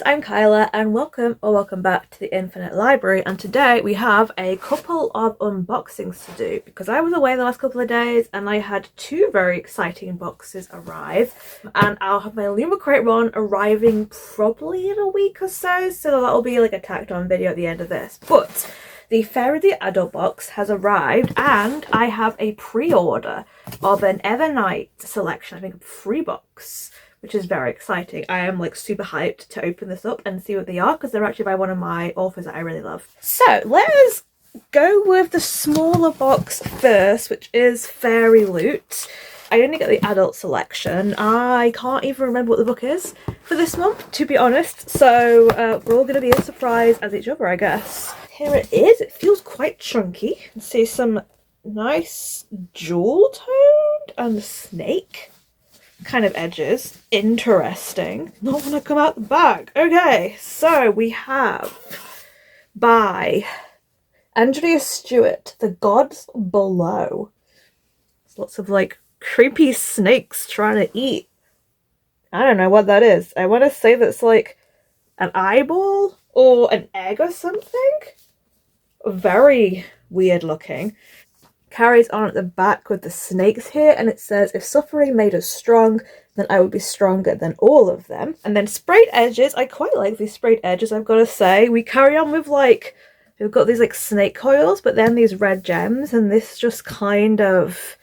I'm Kyla and welcome back to the Infinite Library, and today we have a couple of unboxings to do because I was away the last couple of days and I had two very exciting boxes arrive, and I'll have my Illumicrate one arriving probably in a week or so that'll be like a tacked on video at the end of this. But the FairyLoot Adult box has arrived and I have a pre-order of an EverNight selection, I think a free box, which is very exciting. I am like super hyped to open this up and see what they are because they're actually by one of my authors that I really love. So let's go with the smaller box first, which is FairyLoot. I only get the adult selection. I can't even remember what the book is for this month, to be honest. So we're all going to be as surprised as each other, I guess. Here it is. It feels quite chunky. You can see some nice jewel toned and snake kind of edges. Interesting. Not want to come out the bag. Okay, so we have by Andrea Stewart, The Gods Below. There's lots of like creepy snakes trying to eat. I don't know what that is. I want to say that's like an eyeball or an egg or something. Very weird looking. Carries on at the back with the snakes here, and it says, if suffering made us strong, then I would be stronger than all of them. And then sprayed edges. I quite like these sprayed edges, I've got to say. We carry on with like, we've got these like snake coils, but then these red gems, and this just kind of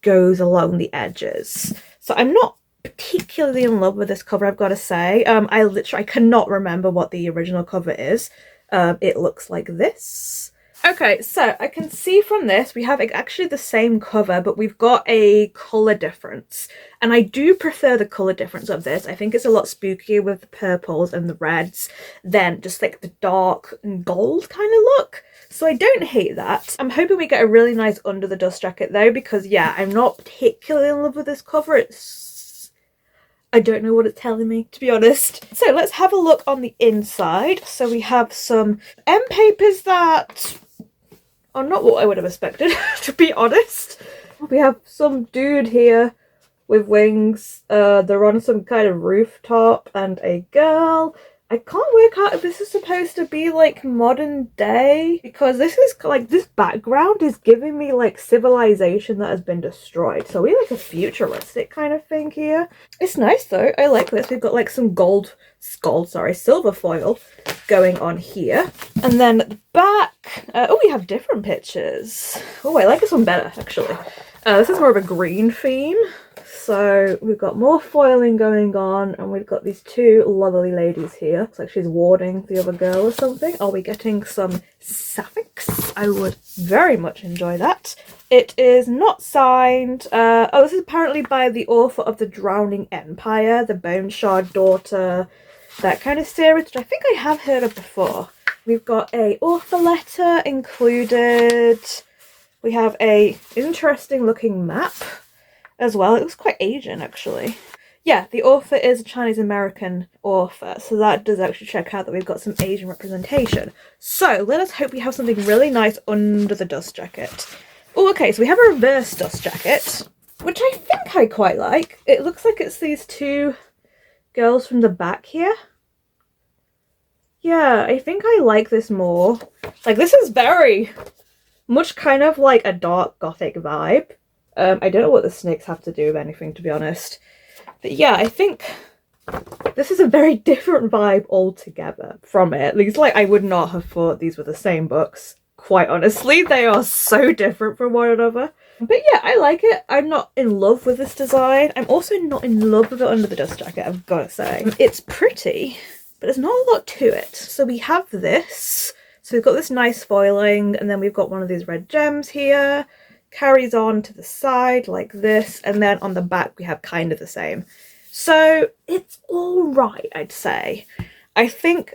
goes along the edges. So I'm not particularly in love with this cover, I've got to say. I cannot remember what the original cover is. It looks like this. Okay, so I can see from this we have actually the same cover, but we've got a colour difference. And I do prefer the colour difference of this. I think it's a lot spookier with the purples and the reds than just like the dark and gold kind of look. So I don't hate that. I'm hoping we get a really nice under the dust jacket though, because yeah, I'm not particularly in love with this cover. I don't know what it's telling me, to be honest. So let's have a look on the inside. So we have some end papers that are not what I would have expected, to be honest. We have some dude here with wings. They're on some kind of rooftop, and a girl. I can't work out if this is supposed to be like modern day, because this is like, this background is giving me like civilization that has been destroyed. So we like a futuristic kind of thing here. It's nice though. I like this. We've got like some silver foil going on here. And then at the back, oh, we have different pictures. Oh, I like this one better actually. This is more of a green theme. So we've got more foiling going on, and we've got these two lovely ladies here. Looks like she's warding the other girl or something. Are we getting some sapphics? I would very much enjoy that. It is not signed. Oh, this is apparently by the author of The Drowning Empire, The Bone Shard Daughter, that kind of series, which I think I have heard of before. We've got a author letter included. We have a interesting looking map as well. It looks quite Asian actually. Yeah, the author is a Chinese American author, so that does actually check out that we've got some Asian representation. So let us hope we have something really nice under the dust jacket. Oh, okay, so we have a reverse dust jacket, which I think I quite like. It looks like it's these two girls from the back here. Yeah, I think I like this more. Like, this is very much kind of like a dark gothic vibe. I don't know what the snakes have to do with anything, to be honest. But yeah, I think this is a very different vibe altogether from it. At least, like, I would not have thought these were the same books. Quite honestly, they are so different from one another. But yeah, I like it. I'm not in love with this design. I'm also not in love with it under the dust jacket, I've got to say. It's pretty, but there's not a lot to it. So we have this. So we've got this nice foiling, and then we've got one of these red gems here. Carries on to the side like this, and then on the back we have kind of the same. So it's all right, I'd say. I think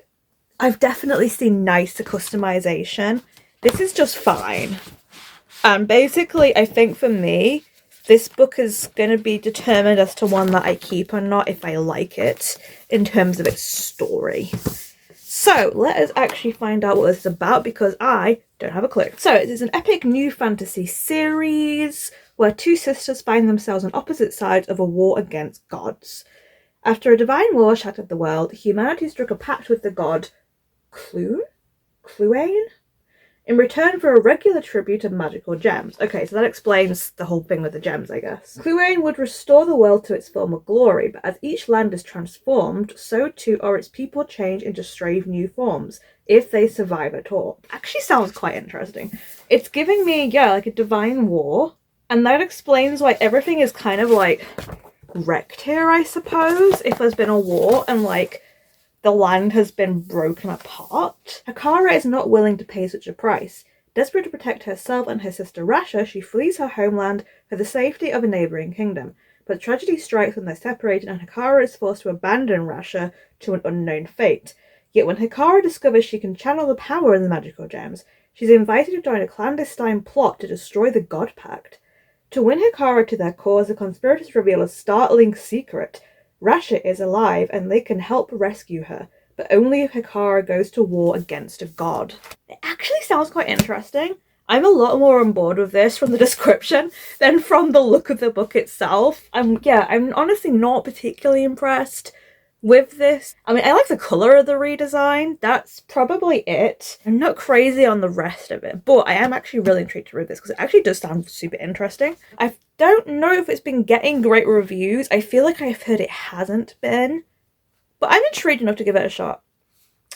I've definitely seen nicer customization. This is just fine. And basically, I think for me, this book is going to be determined as to one that I keep or not if I like it in terms of its story. So let us actually find out what this is about, because I don't have a clue. So it is an epic new fantasy series where two sisters find themselves on opposite sides of a war against gods. After a divine war shattered the world, humanity struck a pact with the god Cluane? In return for a regular tribute of magical gems. Okay, so that explains the whole thing with the gems, I guess. Cluane would restore the world to its former glory, but as each land is transformed, so too are its people changed into strange new forms, if they survive at all. Actually sounds quite interesting. It's giving me, yeah, like a divine war, and that explains why everything is kind of like wrecked here, I suppose, if there's been a war and like the land has been broken apart. Hekara is not willing to pay such a price. Desperate to protect herself and her sister Rasha, she flees her homeland for the safety of a neighbouring kingdom. But tragedy strikes when they're separated and Hekara is forced to abandon Rasha to an unknown fate. Yet when Hekara discovers she can channel the power of the magical gems, she's invited to join a clandestine plot to destroy the God Pact. To win Hekara to their cause, the conspirators reveal a startling secret. Rasha is alive and they can help rescue her, but only if Hekara goes to war against a god. It actually sounds quite interesting. I'm a lot more on board with this from the description than from the look of the book itself. I'm honestly not particularly impressed with this. I mean, I like the colour of the redesign. That's probably it. I'm not crazy on the rest of it, but I am actually really intrigued to read this because it actually does sound super interesting. I don't know if it's been getting great reviews. I feel like I've heard it hasn't been, but I'm intrigued enough to give it a shot.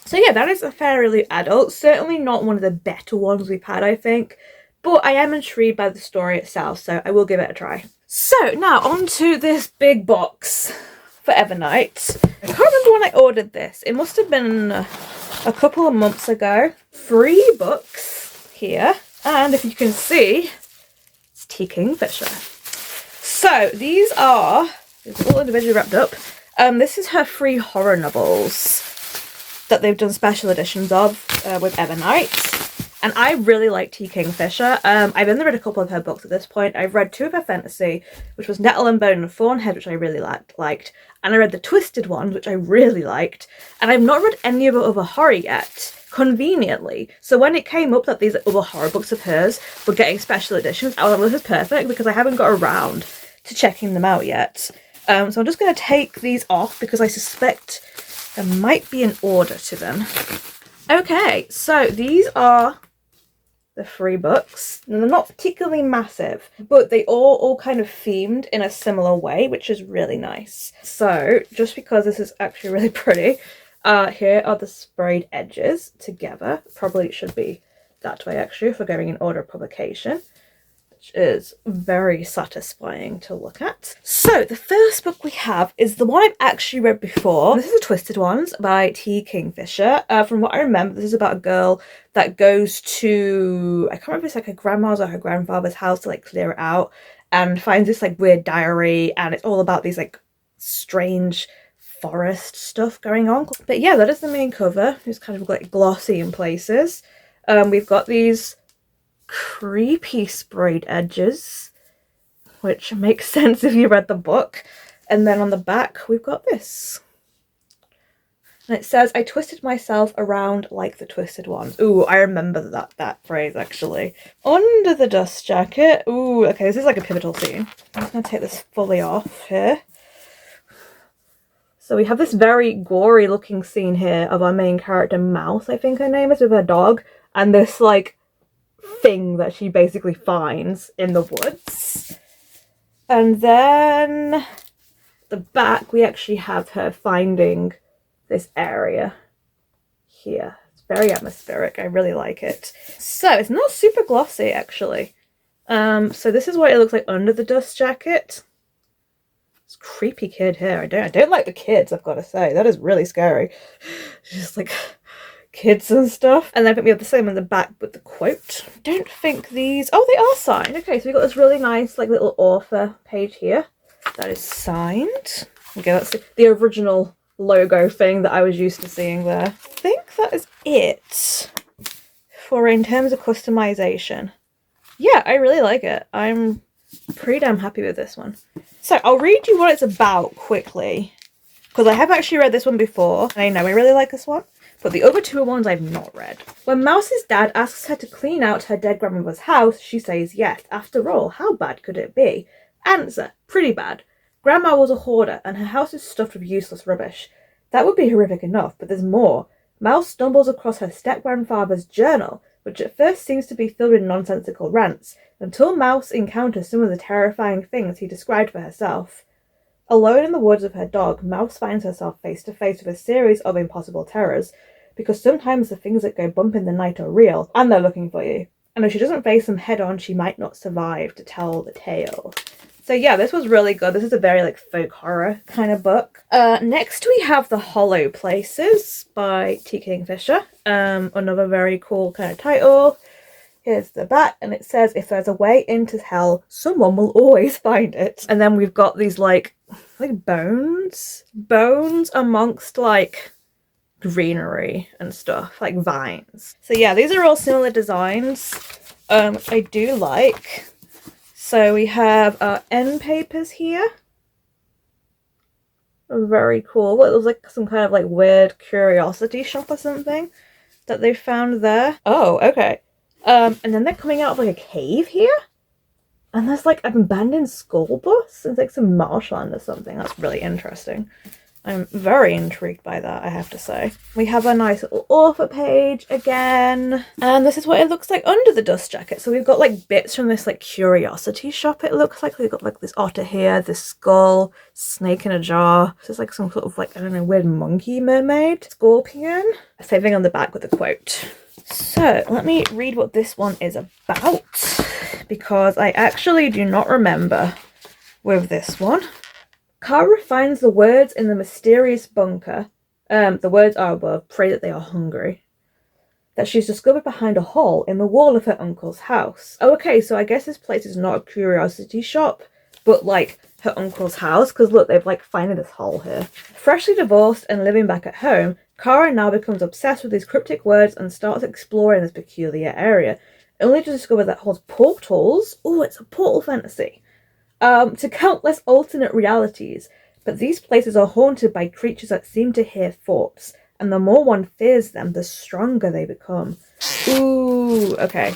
So yeah, that is a FairyLoot Adult. Certainly not one of the better ones we've had, I think, but I am intrigued by the story itself, so I will give it a try. So now on to this big box for EverNight. I can't remember when I ordered this. It must have been a couple of months ago. 3 books here, and if you can see, it's T.Kingfisher. So these are all individually wrapped up. This is her 3 horror novels that they've done special editions of with EverNight. And I really like T.Kingfisher. I've only read a couple of her books at this point. I've read 2 of her fantasy, which was Nettle and Bone and Thornhead, which I really liked. And I read the Twisted ones, which I really liked. And I've not read any of her other horror yet, conveniently. So when it came up that these other horror books of hers were getting special editions, I was like, well, this is perfect because I haven't got around to checking them out yet. So I'm just going to take these off because I suspect there might be an order to them. Okay, so these are the 3 books. And they're not particularly massive, but they all kind of themed in a similar way, which is really nice. So just because this is actually really pretty, here are the sprayed edges together. Probably it should be that way actually if we're going in order of publication, which is very satisfying to look at. So the first book we have is the one I've actually read before. This is the Twisted Ones by T.Kingfisher. From what I remember, this is about a girl that goes to, I can't remember if it's like her grandma's or her grandfather's house to like clear it out, and finds this like weird diary, and it's all about these like strange forest stuff going on. But yeah, that is the main cover. It's kind of like glossy in places. We've got these creepy sprayed edges, which makes sense if you read the book. And then on the back we've got this, and it says, I twisted myself around like the twisted ones. Ooh, I remember that phrase actually. Under the dust jacket. Ooh, okay, this is like a pivotal scene. I'm just gonna take this fully off here. So we have this very gory looking scene here of our main character Mouse, I think her name is, with her dog, and this like thing that she basically finds in the woods. And then the back we actually have her finding this area here. It's very atmospheric. I really like it. So it's not super glossy actually. So this is what it looks like under the dust jacket. This creepy kid here. I don't like the kids, I've got to say. That is really scary. Just like kids and stuff. And then I think we have the same on the back with the quote. I don't think these, oh, they are signed. Okay, so we've got this really nice like little author page here that is signed. Okay, that's the original logo thing that I was used to seeing there. I think that is it for in terms of customization. Yeah, I really like it. I'm pretty damn happy with this one. So I'll read you what it's about quickly, because I have actually read this one before, and I know I really like this one, but the other 2 are ones I've not read. When Mouse's dad asks her to clean out her dead grandmother's house, she says yes. After all, how bad could it be? Answer, pretty bad. Grandma was a hoarder, and her house is stuffed with useless rubbish. That would be horrific enough, but there's more. Mouse stumbles across her step-grandfather's journal, which at first seems to be filled with nonsensical rants, until Mouse encounters some of the terrifying things he described for herself. Alone in the woods with her dog, Mouse finds herself face to face with a series of impossible terrors, because sometimes the things that go bump in the night are real, and they're looking for you. And if she doesn't face them head on, she might not survive to tell the tale. So yeah, this was really good. This is a very folk horror kind of book. Next we have The Hollow Places by T.Kingfisher. Another very cool kind of title. Here's the back, and it says, if there's a way into hell, someone will always find it. And then we've got these like bones amongst greenery and stuff, like vines. So yeah, these are all similar designs, which I do like. So we have end papers here. Very cool. It looks like some kind of weird curiosity shop or something that they found there. Oh, okay. And then they're coming out of a cave here. And there's an abandoned school bus. It's some marshland or something. That's really interesting. I'm very intrigued by that, I have to say. We have a nice little author page again. And this is what it looks like under the dust jacket. So we've got bits from this curiosity shop, it looks like. We've got this otter here, this skull, snake in a jar. This is some sort of I don't know, weird monkey mermaid. Scorpion. Same thing on the back with a quote. So let me read what this one is about, because I actually do not remember with this one. Kara finds the words in the mysterious bunker. The words are above, pray that they are hungry. That she's discovered behind a hole in the wall of her uncle's house. Oh, okay, so I guess this place is not a curiosity shop, but her uncle's house, because look, they've finding this hole here. Freshly divorced and living back at home, Kara now becomes obsessed with these cryptic words and starts exploring this peculiar area, only to discover that holds portals. Oh, it's a portal fantasy. To countless alternate realities, but these places are haunted by creatures that seem to hear thoughts, and the more one fears them, the stronger they become. Ooh, okay.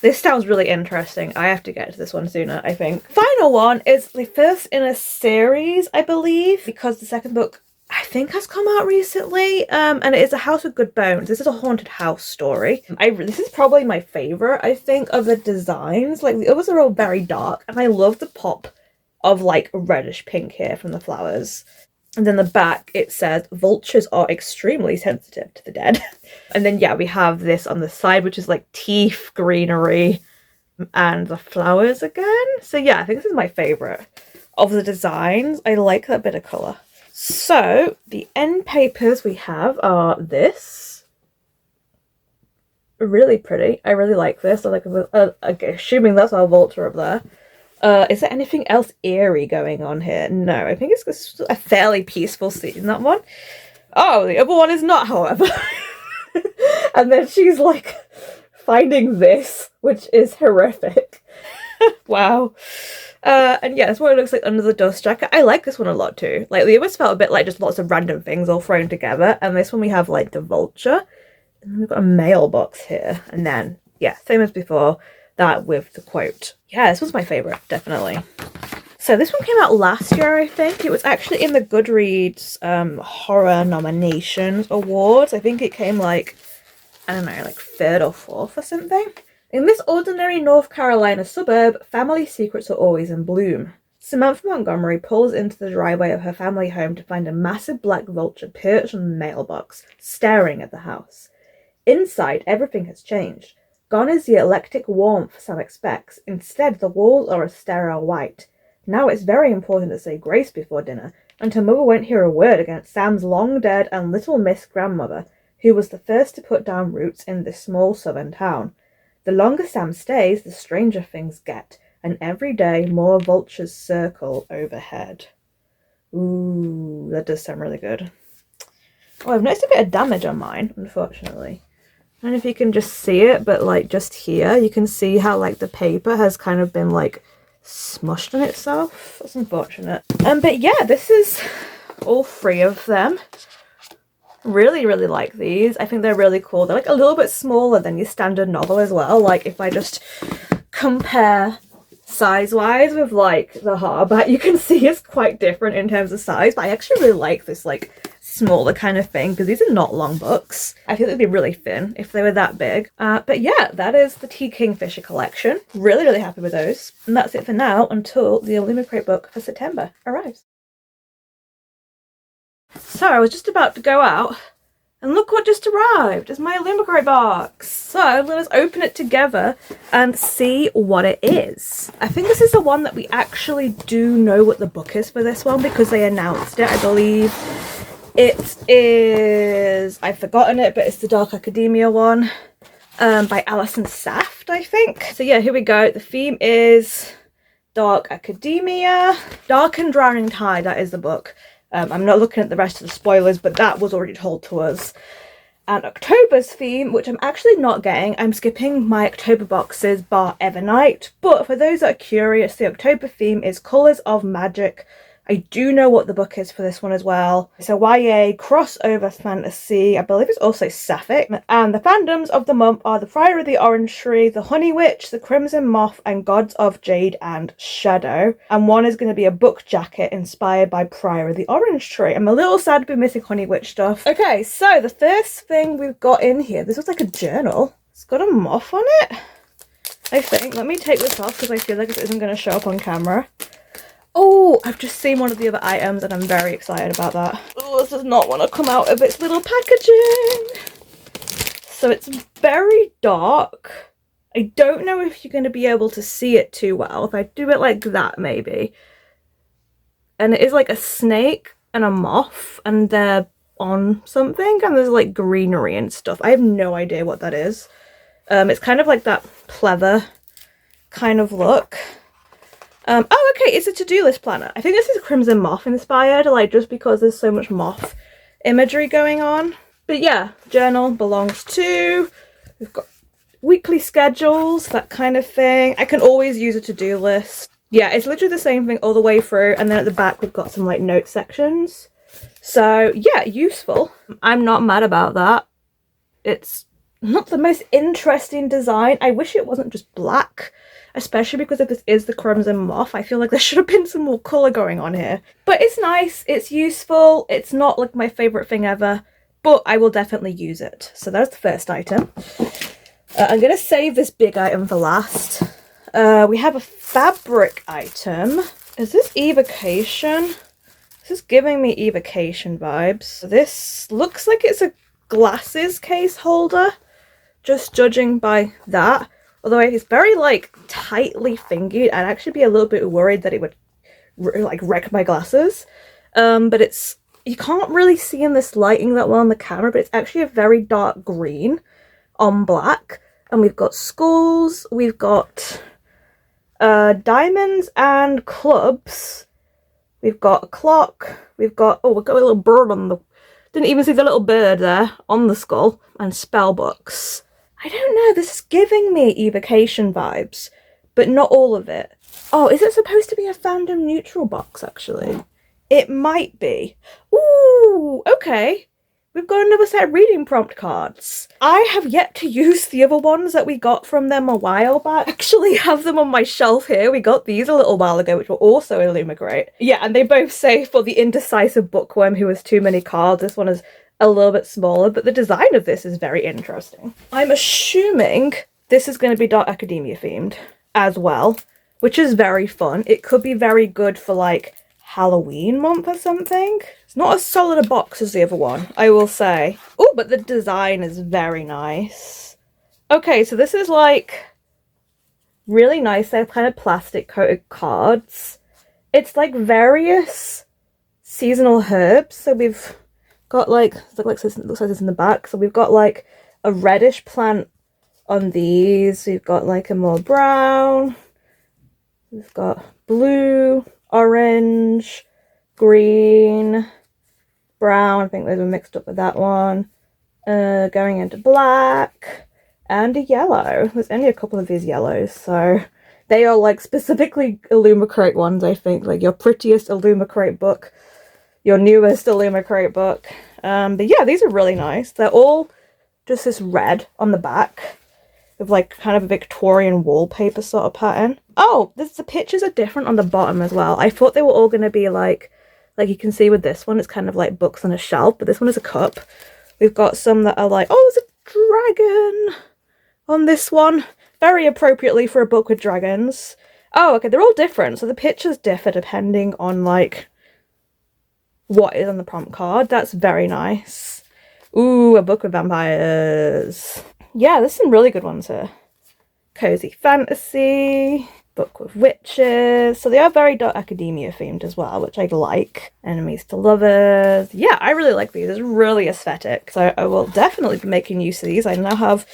This sounds really interesting. I have to get to this one sooner, I think. Final one is the first in a series, I believe, because the second book, I think, has come out recently, and it is A House with Good Bones. This is a haunted house story. This is probably my favourite, I think, of the designs. The others are all very dark, and I love the pop of reddish pink here from the flowers. And then the back, it says, vultures are extremely sensitive to the dead. And then, yeah, we have this on the side, which is teeth, greenery, and the flowers again. So yeah, I think this is my favourite of the designs. I like that bit of colour. So, the end papers we have are this. Really pretty. I really like this. I assuming that's our vulture up there. Is there anything else eerie going on here? No, I think it's just a fairly peaceful scene, that one. Oh, the other one is not, however. And then she's finding this, which is horrific. Wow. And yeah, that's what it looks like under the dust jacket. I like this one a lot too. The others felt a bit just lots of random things all thrown together. And this one we have the vulture. And then we've got a mailbox here. And then, yeah, same as before, that with the quote. Yeah, this was my favourite, definitely. So this one came out last year, I think. It was actually in the Goodreads horror nominations awards. I think it came I don't know, third or fourth or something. In this ordinary North Carolina suburb, family secrets are always in bloom. Samantha Montgomery pulls into the driveway of her family home to find a massive black vulture perched on the mailbox, staring at the house. Inside, everything has changed. Gone is the eclectic warmth Sam expects. Instead, the walls are a sterile white. Now it's very important to say grace before dinner, and her mother won't hear a word against Sam's long-dead and little-missed grandmother, who was the first to put down roots in this small southern town. The longer Sam stays, the stranger things get, and every day more vultures circle overhead. Ooh, that does sound really good. Oh, I've noticed a bit of damage on mine, unfortunately. I don't know if you can just see it, but just here, you can see how the paper has kind of been smushed on itself. That's unfortunate. But yeah, this is all three of them. Really, really like these. I think they're really cool. They're a little bit smaller than your standard novel as well. If I just compare size-wise with like the hardback. You can see it's quite different in terms of size, but I actually really like this like smaller kind of thing because these are not long books. I feel they'd be really thin if they were that big. But yeah, that is the T.Kingfisher collection. Really, really happy with those. And that's it for now until the Illumicrate book for September arrives. So I was just about to go out and look what just arrived. It's my Illumicrate box. So let us open it together and see what it is. I think this is the one that we actually do know what the book is for this one because they announced it, I believe. It is, I've forgotten it, but it's the Dark Academia one by Alison Saft, I think. So yeah, here we go. The theme is Dark Academia. Dark and Drowning Tide, that is the book. I'm not looking at the rest of the spoilers, but that was already told to us. And October's theme, which I'm actually not getting, I'm skipping my October boxes bar EverNight. But for those that are curious, the October theme is Colours of Magic. I do know what the book is for this one as well. It's a YA crossover fantasy. I believe it's also sapphic. And the fandoms of the month are The Friar of the Orange Tree, The Honey Witch, The Crimson Moth, and Gods of Jade and Shadow. And one is going to be a book jacket inspired by Friar of the Orange Tree. I'm a little sad to be missing Honey Witch stuff. Okay, so the first thing we've got in here, this looks like a journal. It's got a moth on it, I think. Let me take this off because I feel like it isn't going to show up on camera. Oh, I've just seen one of the other items and I'm very excited about that. Oh, this does not want to come out of its little packaging. So it's very dark. I don't know if you're going to be able to see it too well. If I do it like that, maybe. And it is like a snake and a moth and they're on something and there's like greenery and stuff. I have no idea what that is. It's kind of like that pleather kind of look. Oh, okay, it's a to-do list planner. I think this is Crimson Moth inspired, like just because there's so much moth imagery going on. But yeah, journal belongs to. We've got weekly schedules, that kind of thing. I can always use a to-do list. Yeah, it's literally the same thing all the way through. And then at the back, we've got some like note sections. So yeah, useful. I'm not mad about that. It's not the most interesting design. I wish it wasn't just black. Especially because if this is the Crimson Moth, I feel like there should have been some more colour going on here. But it's nice, it's useful, it's not like my favourite thing ever, but I will definitely use it. So that's the first item. I'm going to save this big item for last. We have a fabric item. Is this evocation? This is giving me evocation vibes. This looks like it's a glasses case holder, just judging by that. Although it's very, like, tightly fingered, I'd actually be a little bit worried that it would, like, wreck my glasses. But it's, you can't really see in this lighting that well on the camera, but it's actually a very dark green on black. And we've got skulls, we've got diamonds and clubs. We've got a clock, we've got, oh, we've got a little bird on the, didn't even see the little bird there on the skull, and spell books. I don't know, this is giving me evocation vibes, but not all of it. Oh, is it supposed to be a fandom neutral box, actually? It might be. Ooh, okay. We've got another set of reading prompt cards. I have yet to use the other ones that we got from them a while back. I actually have them on my shelf here. We got these a little while ago, which were also Illumicrate. Yeah, and they both say for the indecisive bookworm who has too many cards, this one is a little bit smaller, but the design of this is very interesting. I'm assuming this is going to be Dark Academia themed as well, which is very fun. It could be very good for like Halloween month or something. It's not as solid a box as the other one, I will say. Oh, but the design is very nice. Okay, so this is like really nice. They're kind of plastic coated cards. It's like various seasonal herbs. So we've got like, looks like this in the back. So we've got like a reddish plant on these. We've got like a more brown. We've got blue, orange, green, brown. I think those were mixed up with that one. Going into black and a yellow. There's only a couple of these yellows, so they are like specifically Illumicrate ones, I think. Like your prettiest Illumicrate book, your newest Illumicrate book. But yeah, these are really nice. They're all just this red on the back. with like kind of a Victorian wallpaper sort of pattern. Oh, the pictures are different on the bottom as well. I thought they were all going to be like you can see with this one, it's kind of like books on a shelf, but this one is a cup. We've got some that are like, oh, there's a dragon on this one. Very appropriately for a book with dragons. Oh, okay, they're all different. So the pictures differ depending on like what is on the prompt card. That's very nice. Ooh, a book with vampires. Yeah, there's some really good ones here. Cozy fantasy, book with witches. So they are very dark academia themed as well, which I like. Enemies to lovers. Yeah, I really like these. It's really aesthetic. So I will definitely be making use of these. I now have...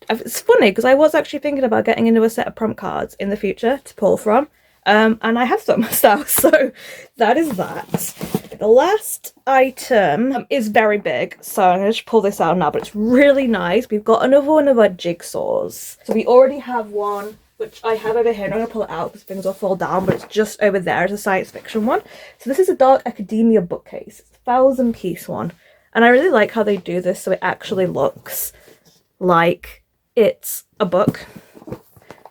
It's funny because I was actually thinking about getting into a set of prompt cards in the future to pull from. And I have some stuff, so that is that. The last item is very big, so I'm going to just pull this out now, but it's really nice. We've got another one of our jigsaws. So we already have one, which I have over here. I'm not going to pull it out because things will fall down, but it's just over there. It's a science fiction one. So this is a dark academia bookcase. It's a 1,000-piece one. And I really like how they do this so it actually looks like it's a book.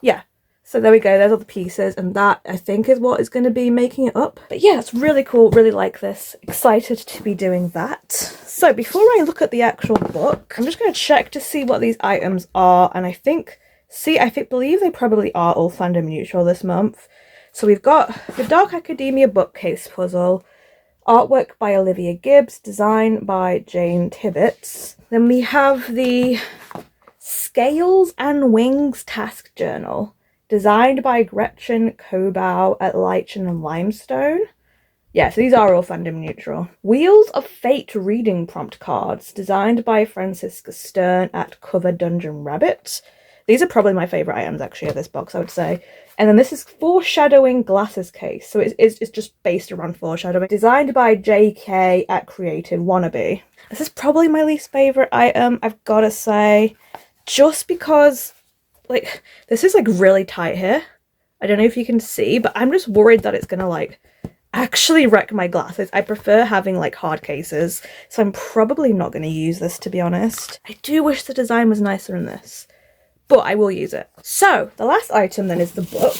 Yeah. So there we go, there's all the pieces, and that I think is what is going to be making it up. But yeah, it's really cool, really like this. Excited to be doing that. So before I look at the actual book, I'm just going to check to see what these items are, and I believe they probably are all fandom neutral this month. So we've got the Dark Academia bookcase puzzle, artwork by Olivia Gibbs, design by Jane Tibbetts. Then we have the Scales and Wings task journal, designed by Gretchen Kobow at Lichen and Limestone. Yeah, so these are all fandom neutral. Wheels of Fate reading prompt cards, designed by Francisca Stern at Cover Dungeon Rabbit. These are probably my favourite items, actually, of this box, I would say. And then this is Foreshadowing Glasses Case, so it's just based around foreshadowing. Designed by JK at Creative Wannabe. This is probably my least favourite item, I've got to say, just because... like, this is like really tight here. I don't know if you can see, but I'm just worried that it's gonna like actually wreck my glasses. I prefer having like hard cases, so I'm probably not gonna use this, to be honest. I do wish the design was nicer than this, but I will use it. So the last item then is the book,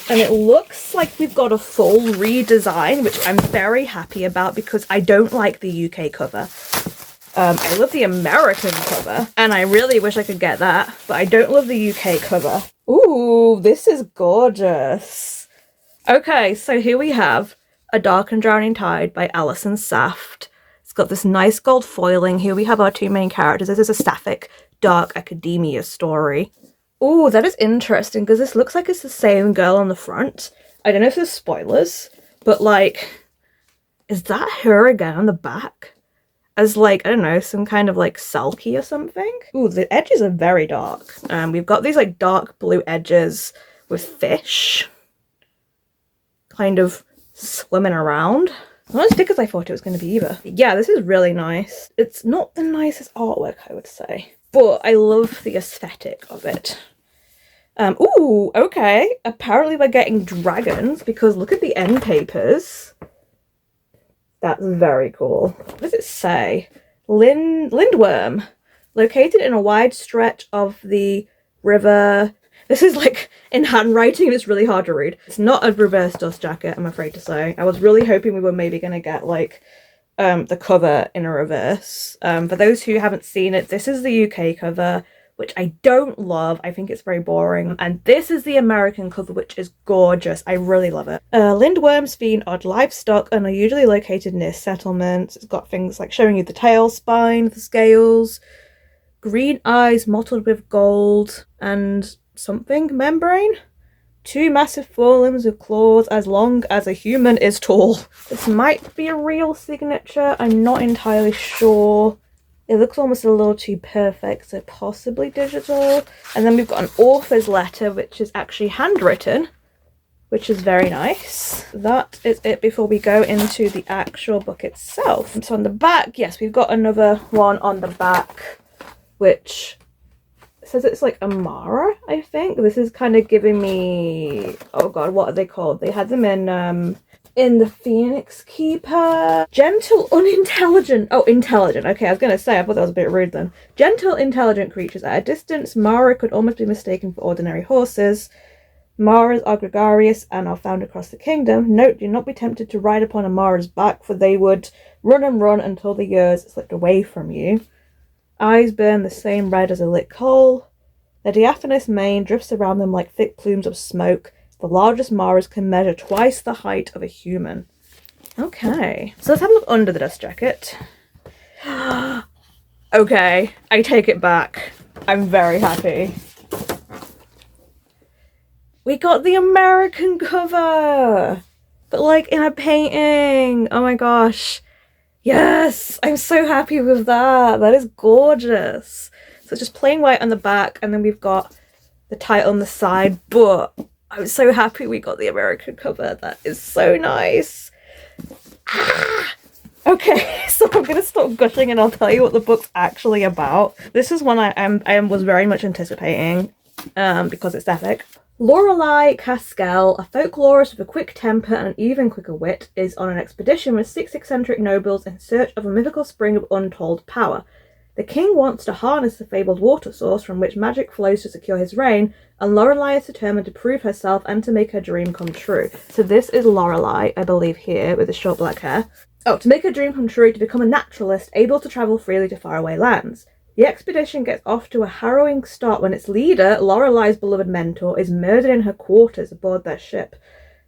and it looks like we've got a full redesign, which I'm very happy about because I don't like the UK cover. I love the American cover, and I really wish I could get that, but I don't love the UK cover. Ooh, this is gorgeous. Okay, so here we have A Dark and Drowning Tide by Alison Saft. It's got this nice gold foiling. Here we have our two main characters. This is a sapphic dark academia story. Ooh, that is interesting, because this looks like it's the same girl on the front. I don't know if there's spoilers, but like, is that her again on the back? As like, I don't know, some kind of like sulky or something. Ooh, the edges are very dark. We've got these like dark blue edges with fish kind of swimming around. Not as thick as I thought it was going to be either. Yeah, this is really nice. It's not the nicest artwork, I would say, but I love the aesthetic of it. Ooh, okay. Apparently we're getting dragons because look at the end papers. That's very cool. What does it say? Lindworm. Located in a wide stretch of the river. This is like in handwriting and it's really hard to read. It's not a reverse dust jacket, I'm afraid to say. I was really hoping we were maybe going to get like the cover in a reverse. For those who haven't seen it, this is the UK cover, which I don't love. I think it's very boring. And this is the American cover, which is gorgeous. I really love it. Lindworms feed odd livestock and are usually located near settlements. It's got things like showing you the tail, spine, the scales, green eyes mottled with gold, and something membrane. Two massive forelimbs with claws as long as a human is tall. This might be a real signature. I'm not entirely sure. It looks almost a little too perfect, so possibly digital. And then we've got an author's letter, which is actually handwritten, which is very nice. That is it before we go into the actual book itself. And so on the back, yes, we've got another one on the back, which says it's like Amara, I think. This is kind of giving me, oh god, what are they called? They had them in in the Phoenix Keeper. Gentle, unintelligent. Oh, intelligent. Okay, I was going to say, I thought that was a bit rude then. Gentle, intelligent creatures. At a distance, Mara could almost be mistaken for ordinary horses. Maras are gregarious and are found across the kingdom. Note, do not be tempted to ride upon a Mara's back, for they would run and run until the years slipped away from you. Eyes burn the same red as a lit coal. Their diaphanous mane drifts around them like thick plumes of smoke. The largest Maras can measure twice the height of a human. Okay, so let's have a look under the dust jacket. Okay, I take it back. I'm very happy. We got the American cover! But like in a painting! Oh my gosh. Yes! I'm so happy with that. That is gorgeous. So it's just plain white on the back, and then we've got the title on the side, but I'm so happy we got the American cover. That is so nice. Ah! Okay, so I'm gonna stop gushing and I'll tell you what the book's actually about. This is one I was very much anticipating, because it's epic. Lorelei Caskell, a folklorist with a quick temper and an even quicker wit, is on an expedition with 6 eccentric nobles in search of a mythical spring of untold power. The king wants to harness the fabled water source from which magic flows to secure his reign, and Lorelei is determined to prove herself and to make her dream come true. So this is Lorelei, I believe, here, with the short black hair. Oh, to make her dream come true, to become a naturalist, able to travel freely to faraway lands. The expedition gets off to a harrowing start when its leader, Lorelei's beloved mentor, is murdered in her quarters aboard their ship.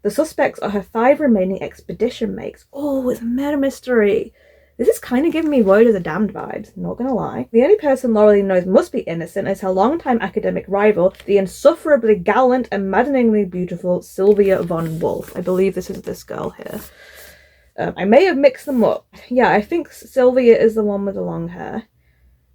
The suspects are her 5 remaining expedition mates. Oh, it's a murder mystery. This is kind of giving me Void of the Damned vibes, not gonna lie. The only person Lorelei knows must be innocent is her longtime academic rival, the insufferably gallant and maddeningly beautiful Sylvia von Wolf. I believe this is this girl here. I may have mixed them up. Yeah, I think Sylvia is the one with the long hair.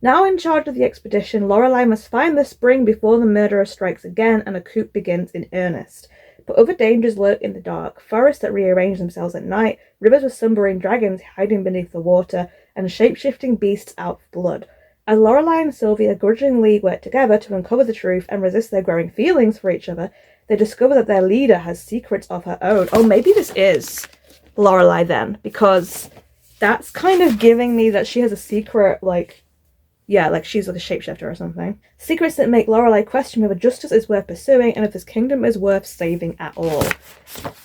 Now in charge of the expedition, Lorelei must find the spring before the murderer strikes again and a coup begins in earnest. But other dangers lurk in the dark, forests that rearrange themselves at night, rivers with slumbering dragons hiding beneath the water, and shape-shifting beasts out for blood. As Lorelei and Sylvia grudgingly work together to uncover the truth and resist their growing feelings for each other, they discover that their leader has secrets of her own. Oh, maybe this is Lorelei then, because that's kind of giving me that she has a secret, like, yeah, like she's like a shapeshifter or something. Secrets that make Lorelei question whether justice is worth pursuing and if this kingdom is worth saving at all.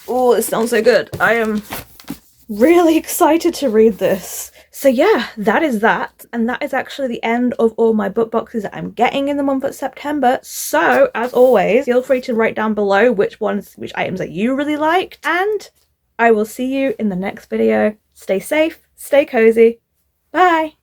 Oh, this sounds so good. I am really excited to read this. So yeah, that is that. And that is actually the end of all my book boxes that I'm getting in the month of September. So, as always, feel free to write down below which items that you really liked. And I will see you in the next video. Stay safe, stay cozy. Bye!